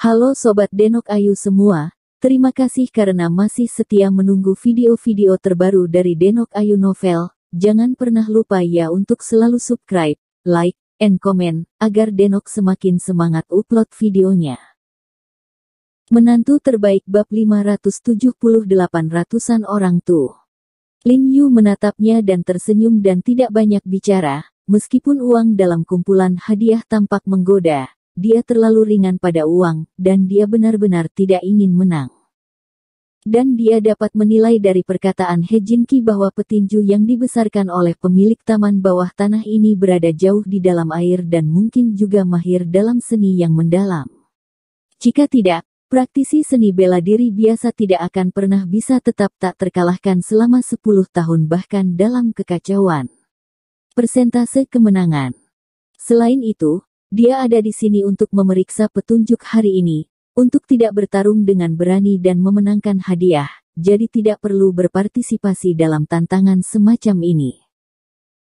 Halo Sobat Denok Ayu semua, terima kasih karena masih setia menunggu video-video terbaru dari Denok Ayu Novel. Jangan pernah lupa ya untuk selalu subscribe, like, and comment, agar Denok semakin semangat upload videonya. Menantu terbaik bab 578 ratusan orang tuh. Lin Yu menatapnya dan tersenyum dan tidak banyak bicara, meskipun uang dalam kumpulan hadiah tampak menggoda. Dia terlalu ringan pada uang, dan dia benar-benar tidak ingin menang. Dan dia dapat menilai dari perkataan He Jinki bahwa petinju yang dibesarkan oleh pemilik taman bawah tanah ini berada jauh di dalam air dan mungkin juga mahir dalam seni yang mendalam. Jika tidak, praktisi seni bela diri biasa tidak akan pernah bisa tetap tak terkalahkan selama 10 tahun bahkan dalam kekacauan. Persentase kemenangan. Selain itu, dia ada di sini untuk memeriksa petunjuk hari ini, untuk tidak bertarung dengan berani dan memenangkan hadiah, jadi tidak perlu berpartisipasi dalam tantangan semacam ini.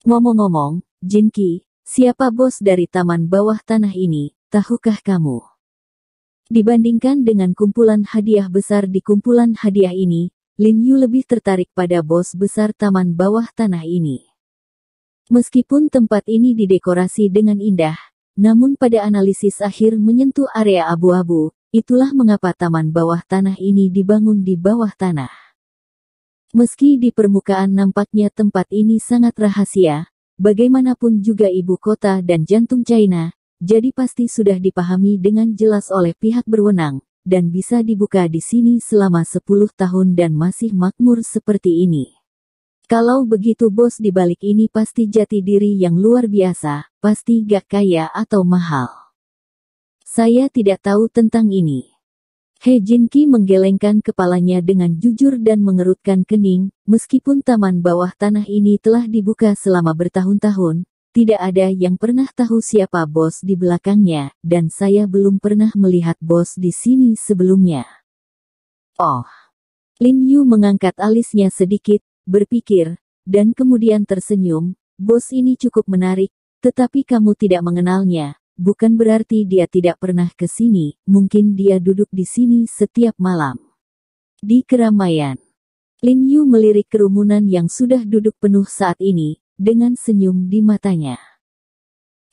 Ngomong-ngomong, Jinki, siapa bos dari taman bawah tanah ini, tahukah kamu? Dibandingkan dengan kumpulan hadiah besar di kumpulan hadiah ini, Lin Yu lebih tertarik pada bos besar taman bawah tanah ini. Meskipun tempat ini didekorasi dengan indah, namun pada analisis akhir menyentuh area abu-abu, itulah mengapa taman bawah tanah ini dibangun di bawah tanah. Meski di permukaan nampaknya tempat ini sangat rahasia, bagaimanapun juga ibu kota dan jantung China, jadi pasti sudah dipahami dengan jelas oleh pihak berwenang, dan bisa dibuka di sini selama 10 tahun dan masih makmur seperti ini. Kalau begitu bos di balik ini pasti jati diri yang luar biasa, pasti gak kaya atau mahal. Saya tidak tahu tentang ini. He Jinki menggelengkan kepalanya dengan jujur dan mengerutkan kening, meskipun taman bawah tanah ini telah dibuka selama bertahun-tahun, tidak ada yang pernah tahu siapa bos di belakangnya, dan saya belum pernah melihat bos di sini sebelumnya. Oh. Lin Yu mengangkat alisnya sedikit, berpikir, dan kemudian tersenyum, bos ini cukup menarik, tetapi kamu tidak mengenalnya, bukan berarti dia tidak pernah ke sini, mungkin dia duduk di sini setiap malam. Di keramaian, Lin Yu melirik kerumunan yang sudah duduk penuh saat ini, dengan senyum di matanya.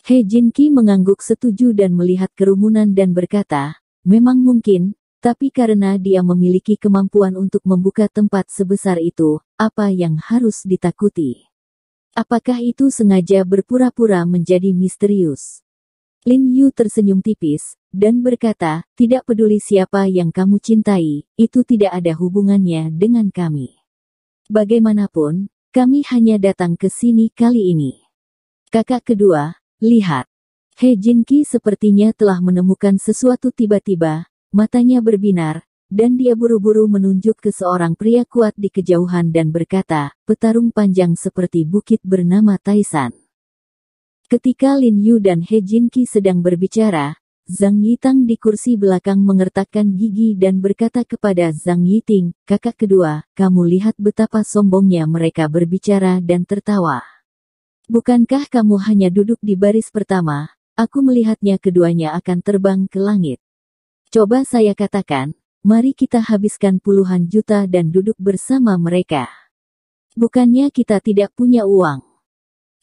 He Jinki mengangguk setuju dan melihat kerumunan dan berkata, memang mungkin, tapi karena dia memiliki kemampuan untuk membuka tempat sebesar itu, apa yang harus ditakuti? Apakah itu sengaja berpura-pura menjadi misterius? Lin Yu tersenyum tipis, dan berkata, tidak peduli siapa yang kamu cintai, itu tidak ada hubungannya dengan kami. Bagaimanapun, kami hanya datang ke sini kali ini. Kakak kedua, lihat. He Jinki sepertinya telah menemukan sesuatu tiba-tiba. Matanya berbinar, dan dia buru-buru menunjuk ke seorang pria kuat di kejauhan dan berkata, petarung panjang seperti bukit bernama Taisan. Ketika Lin Yu dan He Jinki sedang berbicara, Zhang Yitang di kursi belakang mengertakkan gigi dan berkata kepada Zhang Yiting, kakak kedua, kamu lihat betapa sombongnya mereka berbicara dan tertawa. Bukankah kamu hanya duduk di baris pertama? Aku melihatnya keduanya akan terbang ke langit. Coba saya katakan, mari kita habiskan puluhan juta dan duduk bersama mereka. Bukannya kita tidak punya uang.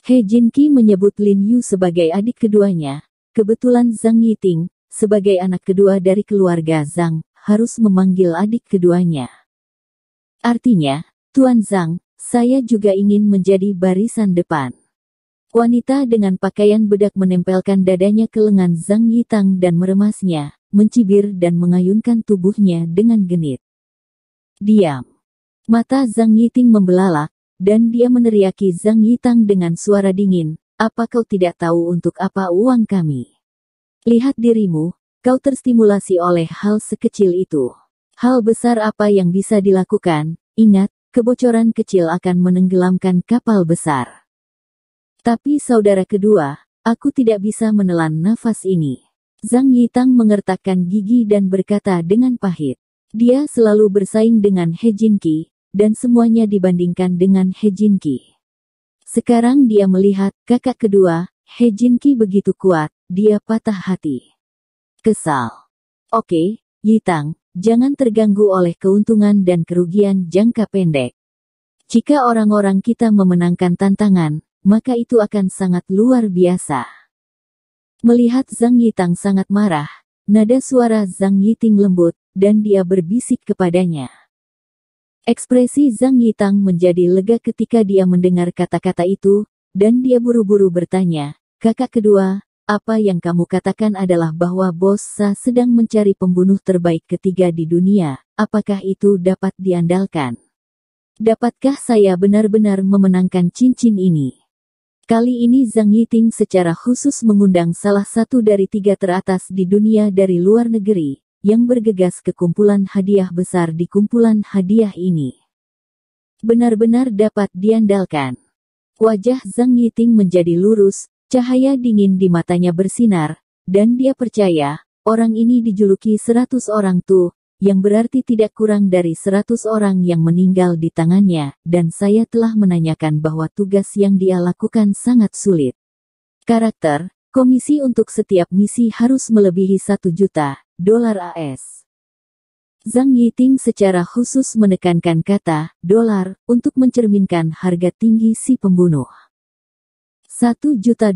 He Jinki menyebut Lin Yu sebagai adik keduanya, kebetulan Zhang Yiting, sebagai anak kedua dari keluarga Zhang, harus memanggil adik keduanya. Artinya, Tuan Zhang, saya juga ingin menjadi barisan depan. Wanita dengan pakaian bedak menempelkan dadanya ke lengan Zhang Yitang dan meremasnya, mencibir dan mengayunkan tubuhnya dengan genit. Diam. Mata Zhang Yiting membelalak, dan dia meneriaki Zhang Yitang dengan suara dingin, apa kau tidak tahu untuk apa uang kami? Lihat dirimu, kau terstimulasi oleh hal sekecil itu. Hal besar apa yang bisa dilakukan, ingat, kebocoran kecil akan menenggelamkan kapal besar. Tapi saudara kedua, aku tidak bisa menelan nafas ini. Zhang Yitang mengertakkan gigi dan berkata dengan pahit. Dia selalu bersaing dengan He Jinki, dan semuanya dibandingkan dengan He Jinki. Sekarang dia melihat kakak kedua, He Jinki begitu kuat, dia patah hati. Kesal. Oke, Yitang, jangan terganggu oleh keuntungan dan kerugian jangka pendek. Jika orang-orang kita memenangkan tantangan, maka itu akan sangat luar biasa. Melihat Zhang Yitang sangat marah, nada suara Zhang Yiting lembut, dan dia berbisik kepadanya. Ekspresi Zhang Yitang menjadi lega ketika dia mendengar kata-kata itu, dan dia buru-buru bertanya, "Kakak kedua, apa yang kamu katakan adalah bahwa Bos Sa sedang mencari pembunuh terbaik ketiga di dunia, apakah itu dapat diandalkan? Dapatkah saya benar-benar memenangkan cincin ini?" Kali ini Zhang Yiting secara khusus mengundang salah satu dari 3 teratas di dunia dari luar negeri, yang bergegas ke kumpulan hadiah besar di kumpulan hadiah ini. Benar-benar dapat diandalkan. Wajah Zhang Yiting menjadi lurus, cahaya dingin di matanya bersinar, dan dia percaya, orang ini dijuluki 100 orang tuh, yang berarti tidak kurang dari 100 orang yang meninggal di tangannya, dan saya telah menanyakan bahwa tugas yang dia lakukan sangat sulit. Karakter, komisi untuk setiap misi harus melebihi $1 juta AS. Zhang Yiting secara khusus menekankan kata dolar untuk mencerminkan harga tinggi si pembunuh. $1 juta.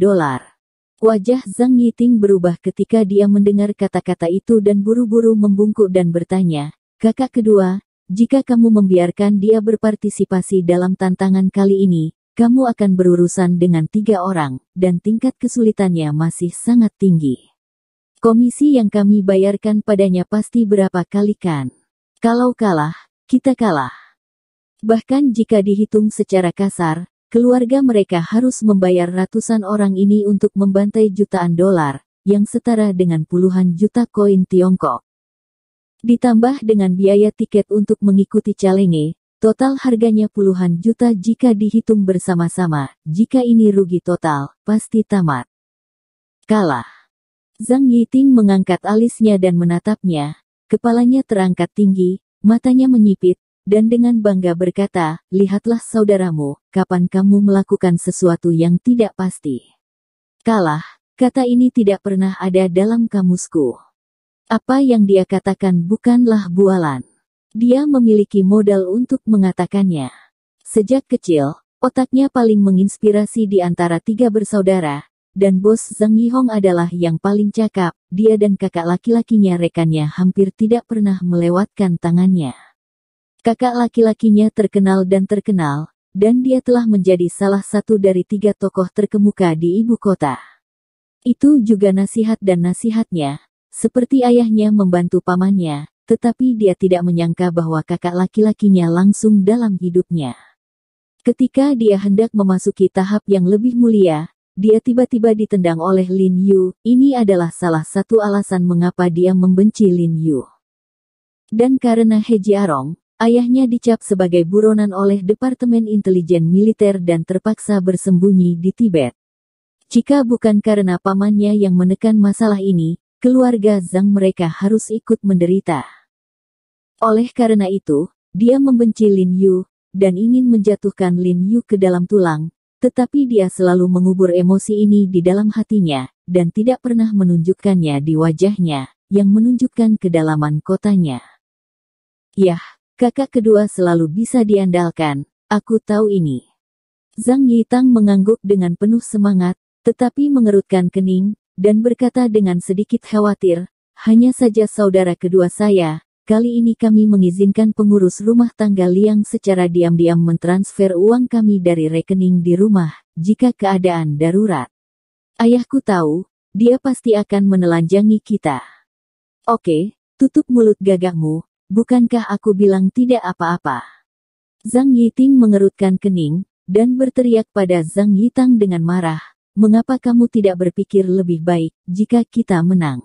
Wajah Zhang Yiting berubah ketika dia mendengar kata-kata itu dan buru-buru membungkuk dan bertanya, "Kakak kedua, jika kamu membiarkan dia berpartisipasi dalam tantangan kali ini, kamu akan berurusan dengan 3 orang, dan tingkat kesulitannya masih sangat tinggi. Komisi yang kami bayarkan padanya pasti berapa kali kan? Kalau kalah, kita kalah. Bahkan jika dihitung secara kasar, keluarga mereka harus membayar ratusan orang ini untuk membantai jutaan dolar, yang setara dengan puluhan juta koin Tiongkok. Ditambah dengan biaya tiket untuk mengikuti Challenge, total harganya puluhan juta jika dihitung bersama-sama. Jika ini rugi total, pasti tamat. Kalah." Zhang Yiting mengangkat alisnya dan menatapnya, kepalanya terangkat tinggi, matanya menyipit, dan dengan bangga berkata, "Lihatlah saudaramu, kapan kamu melakukan sesuatu yang tidak pasti." Kalah, kata ini tidak pernah ada dalam kamusku. Apa yang dia katakan bukanlah bualan. Dia memiliki modal untuk mengatakannya. Sejak kecil, otaknya paling menginspirasi di antara 3 bersaudara, dan bos Zhang Yihong adalah yang paling cakap. Dia dan kakak laki-lakinya rekannya hampir tidak pernah melewatkan tangannya. Kakak laki-lakinya terkenal, dan dia telah menjadi salah satu dari 3 tokoh terkemuka di ibu kota. Itu juga nasihat dan nasihatnya, seperti ayahnya membantu pamannya, tetapi dia tidak menyangka bahwa kakak laki-lakinya langsung dalam hidupnya. Ketika dia hendak memasuki tahap yang lebih mulia, dia tiba-tiba ditendang oleh Lin Yu. Ini adalah salah satu alasan mengapa dia membenci Lin Yu. Dan karena He Jiarong, ayahnya dicap sebagai buronan oleh Departemen Intelijen Militer dan terpaksa bersembunyi di Tibet. Jika bukan karena pamannya yang menekan masalah ini, keluarga Zhang mereka harus ikut menderita. Oleh karena itu, dia membenci Lin Yu, dan ingin menjatuhkan Lin Yu ke dalam tulang. Tetapi dia selalu mengubur emosi ini di dalam hatinya, dan tidak pernah menunjukkannya di wajahnya, yang menunjukkan kedalaman kotanya. Yah, kakak kedua selalu bisa diandalkan, aku tahu ini. Zhang Yitang mengangguk dengan penuh semangat, tetapi mengerutkan kening, dan berkata dengan sedikit khawatir, "Hanya saja saudara kedua saya, kali ini kami mengizinkan pengurus rumah tangga Liang secara diam-diam mentransfer uang kami dari rekening di rumah, jika keadaan darurat. Ayahku tahu, dia pasti akan menelanjangi kita." "Oke, tutup mulut gagahmu, bukankah aku bilang tidak apa-apa?" Zhang Yiting mengerutkan kening, dan berteriak pada Zhang Yitang dengan marah, "Mengapa kamu tidak berpikir lebih baik, jika kita menang?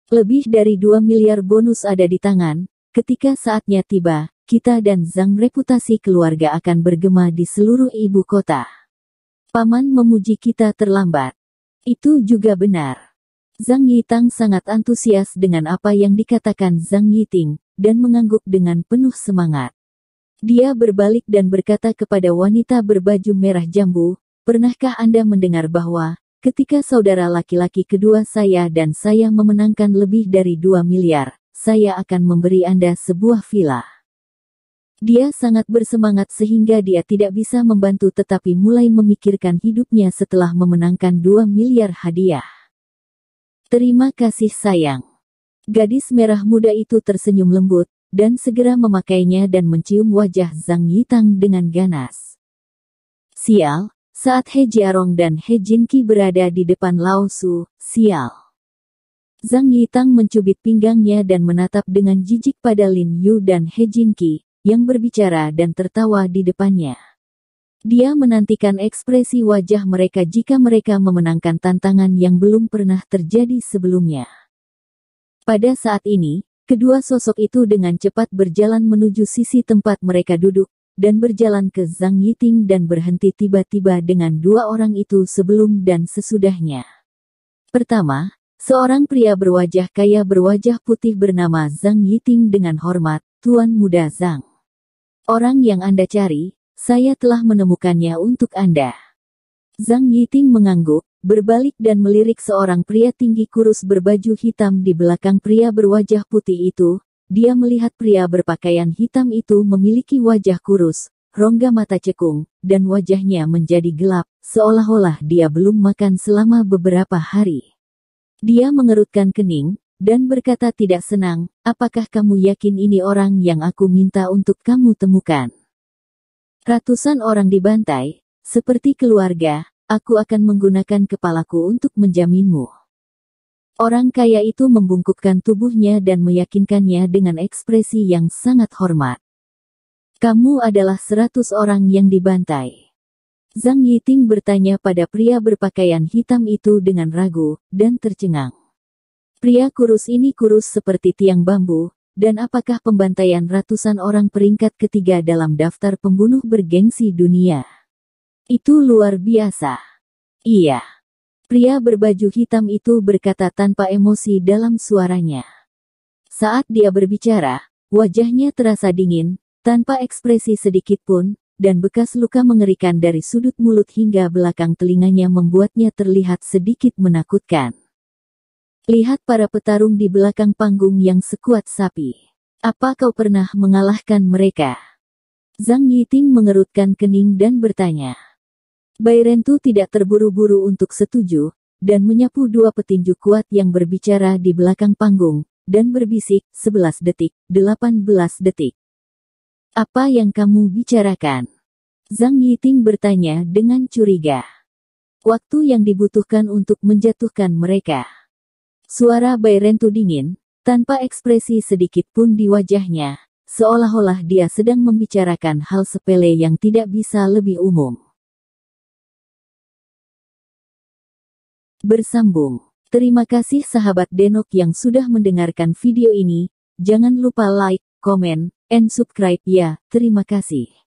Lebih dari 2 miliar bonus ada di tangan, ketika saatnya tiba, kita dan Zhang reputasi keluarga akan bergema di seluruh ibu kota. Paman memuji kita terlambat." "Itu juga benar." Zhang Yitang sangat antusias dengan apa yang dikatakan Zhang Yiting, dan mengangguk dengan penuh semangat. Dia berbalik dan berkata kepada wanita berbaju merah jambu, "Pernahkah Anda mendengar bahwa, ketika saudara laki-laki kedua saya dan saya memenangkan lebih dari 2 miliar, saya akan memberi Anda sebuah villa. Dia sangat bersemangat sehingga dia tidak bisa membantu tetapi mulai memikirkan hidupnya setelah memenangkan 2 miliar hadiah. Terima kasih sayang. Gadis merah muda itu tersenyum lembut, dan segera memakainya dan mencium wajah Zhang Yitang dengan ganas. Sial, saat He Jiarong dan He Jinqi berada di depan Lao Su, sial. Zhang Yitang mencubit pinggangnya dan menatap dengan jijik pada Lin Yu dan He Jinqi, yang berbicara dan tertawa di depannya. Dia menantikan ekspresi wajah mereka jika mereka memenangkan tantangan yang belum pernah terjadi sebelumnya. Pada saat ini, kedua sosok itu dengan cepat berjalan menuju sisi tempat mereka duduk, dan berjalan ke Zhang Yiting dan berhenti tiba-tiba dengan dua orang itu sebelum dan sesudahnya. Pertama, seorang pria berwajah kaya berwajah putih bernama Zhang Yiting dengan hormat, Tuan Muda Zhang. Orang yang Anda cari, saya telah menemukannya untuk Anda. Zhang Yiting mengangguk, berbalik dan melirik seorang pria tinggi kurus berbaju hitam di belakang pria berwajah putih itu. Dia melihat pria berpakaian hitam itu memiliki wajah kurus, rongga mata cekung, dan wajahnya menjadi gelap, seolah-olah dia belum makan selama beberapa hari. Dia mengerutkan kening, dan berkata tidak senang, apakah kamu yakin ini orang yang aku minta untuk kamu temukan? Ratusan orang dibantai, seperti keluarga, aku akan menggunakan kepalaku untuk menjaminmu. Orang kaya itu membungkukkan tubuhnya dan meyakinkannya dengan ekspresi yang sangat hormat. Kamu adalah 100 orang yang dibantai. Zhang Yiting bertanya pada pria berpakaian hitam itu dengan ragu, dan tercengang. Pria kurus ini kurus seperti tiang bambu, dan apakah pembantaian ratusan orang peringkat ketiga dalam daftar pembunuh bergengsi dunia? Itu luar biasa. Iya. Pria berbaju hitam itu berkata tanpa emosi dalam suaranya. Saat dia berbicara, wajahnya terasa dingin, tanpa ekspresi sedikit pun, dan bekas luka mengerikan dari sudut mulut hingga belakang telinganya membuatnya terlihat sedikit menakutkan. Lihat para petarung di belakang panggung yang sekuat sapi. Apa kau pernah mengalahkan mereka? Zhang Yiting mengerutkan kening dan bertanya. Bai Rentu tidak terburu-buru untuk setuju, dan menyapu dua petinju kuat yang berbicara di belakang panggung, dan berbisik, 11 detik, 18 detik. Apa yang kamu bicarakan? Zhang Yiting bertanya dengan curiga. Waktu yang dibutuhkan untuk menjatuhkan mereka. Suara Bai Rentu dingin, tanpa ekspresi sedikit pun di wajahnya, seolah-olah dia sedang membicarakan hal sepele yang tidak bisa lebih umum. Bersambung. Terima kasih sahabat Denok yang sudah mendengarkan video ini. Jangan lupa like, comment, and subscribe ya. Terima kasih.